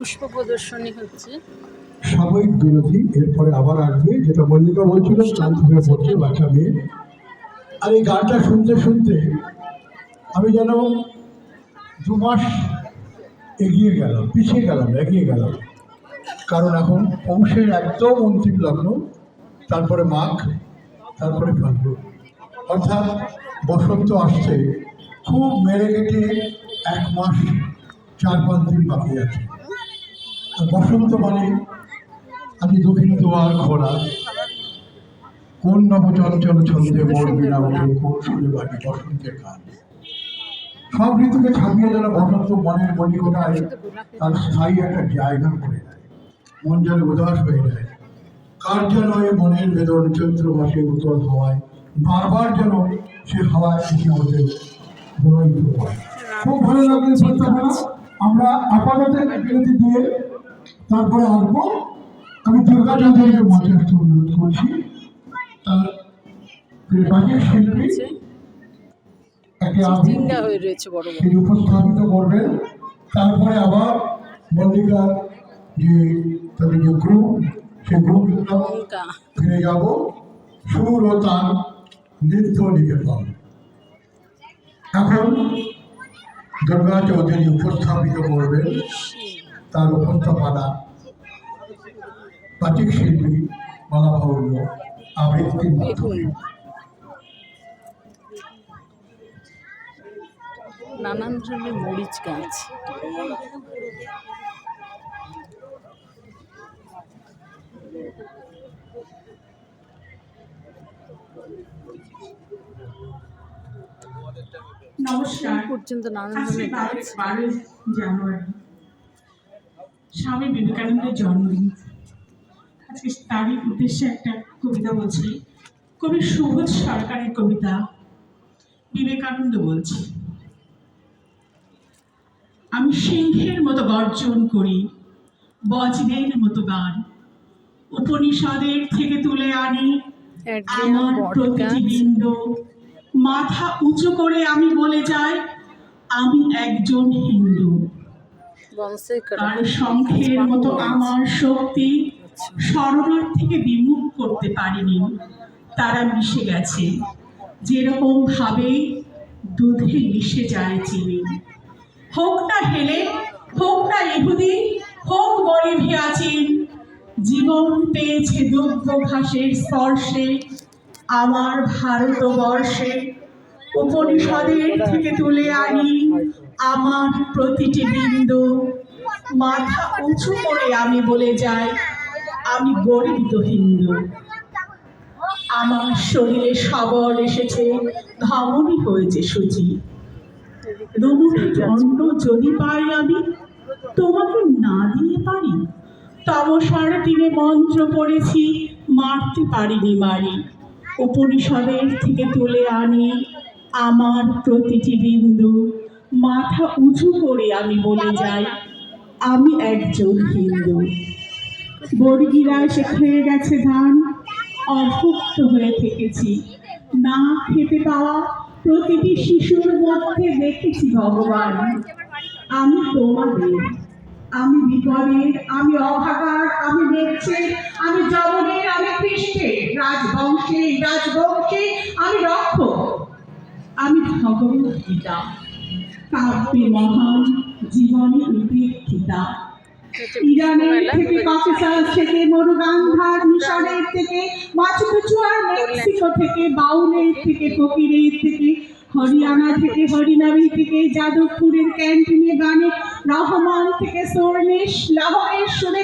পুষ্প প্রদর্শনী হচ্ছে। সাময়িক বিরতি, এরপরে আবার আসবে। যেটা মল্লিকা বলছিল, ক্লান্ত হয়ে পড়ছে বাচ্চা মেয়ে। আর এই গানটা শুনতে শুনতে আমি যেন 2 মাস এগিয়ে গেলাম, পিছিয়ে গেলাম, এগিয়ে গেলাম। কারণ এখন পৌষের একদম অন্তিম লগ্ন, তারপরে মাঘ, তারপরে ফাল্গুন, অর্থাৎ বসন্ত আসছে। খুব মেরে কেটে 1 মাস 4-5 দিন বাকি আছে। আর বসন্ত মানে আমি দক্ষিণ দুয়ার খোলা, কোন নবচঞ্চল ছন্দে মোর বিনা ওঠে, কোন সুরে বাজে বসন্তের গান। সব ঋতুকে ছাপিয়ে যেন বসন্ত মনের মণিকোঠায় তার স্থায়ী একটা জায়গা করে দেয়। মন যেন উদাস হয়ে যায়। কার যেন এই মনের বেদন চৈত্র মাসে উত্তর হওয়ায় বারবার যেন সে হাওয়ায় এসে ওঠে প্রবাহিত হয়। খুব ভালো লাগলো উপস্থাপনা। আমরা আপাতত বিরতি দিয়ে তারপরে আসবো। আমি দুর্গাচন্দ্রকে মঞ্চে আসতে অনুরোধ করছি। তার বাজেট শিল্পী তিনি উপস্থাপিত করবেন। তারপরে আবার মল্লিকার যে তাদের যে গ্রুপ, সেই গ্রুপগুলো ফিরে যাব। সুর ও তার নৃত্য নিকেতন। এখন দুর্গা চৌধুরী উপস্থাপিত করবেন। তার উপস্থাপনা বাচিক শিল্পী মালাভাউল্য আবৃত্তির মাধ্যমে। নানান ধরনের মরিচ গাছ। নমস্কার। পর্যন্ত নানান ধরনের গাছ। 12 জানুয়ারি স্বামী বিবেকানন্দের জন্মদিন। আজকে তারই উদ্দেশ্যে একটা কবিতা বলছি। কবি সুবোধ সরকারের কবিতা। বিবেকানন্দ বলছে, আমি সিংহের মতো গর্জন করি, বজ্রের মতো গান, উপনিষদের থেকে তুলে আনি আমার প্রতিটি বিন্দু। মাথা উঁচু করে আমি বলে যাই, আমি একজন হিন্দু। আর শঙ্খের মতো আমার শক্তি শরণার্থীকে বিমুখ করতে পারেনি। তারা মিশে গেছে যেরকম ভাবে দুধে মিশে যায় চিনি। হোক না হেলে, হোক না ইহুদি, হোক বলিভিয়াচিন, জীবন পেয়েছে দুগ্ধ ঘাসের স্পর্শে আমার ভারতবর্ষে। উপনিষদের থেকে তুলে আনি আমার প্রতিটি বিন্দু। মাথা উঁচু করে আমি বলে যাই, আমি গরিব হিন্দু। আমার শরীরে সবল এসেছে, ধমনী হয়েছে সুচি। দুমুঠি দণ্ড যদি পাই আমি, তোমাকে না দিয়ে পারি। তমসার দিনে মন্ত্র পড়েছি, মারতে পারিনি মারি। উপনিষদের থেকে তুলে আনি আমার প্রতিটি বিন্দু। মাথা উঁচু করে আমি বলে যাই, আমি একজন হিন্দু। বর্গীরা এসে খেয়ে গেছে ধান, অভুক্ত হয়ে থেকেছি। না খেতে পাওয়া প্রতিটি শিশুর মধ্যে দেখেছি ভগবান। আমি তোমাদের, আমি বিপদের, আমি অভাগার, আমি বেচ্ছের, আমি যবনের, আমি পৃষ্ঠে, রাজবংশে রাজবংশে আমি রক্ষক। আমি ভগবত গীতা, কাব্যে মহান, জীবনে উপেক্ষিতা। ইরানের থেকে, পাকিস্তান থেকে, মরুগান্ধার মিশরের থেকে, মাচুপিচুয়ার মেক্সিকো থেকে, বাউলের থেকে, ফকিরের থেকে, হরিয়ানা থেকে, হরিনাবি থেকে, যাদবপুরের ক্যান্টিনে গানে, রহমান থেকে, সোর্নিশ লাহোরের সুরে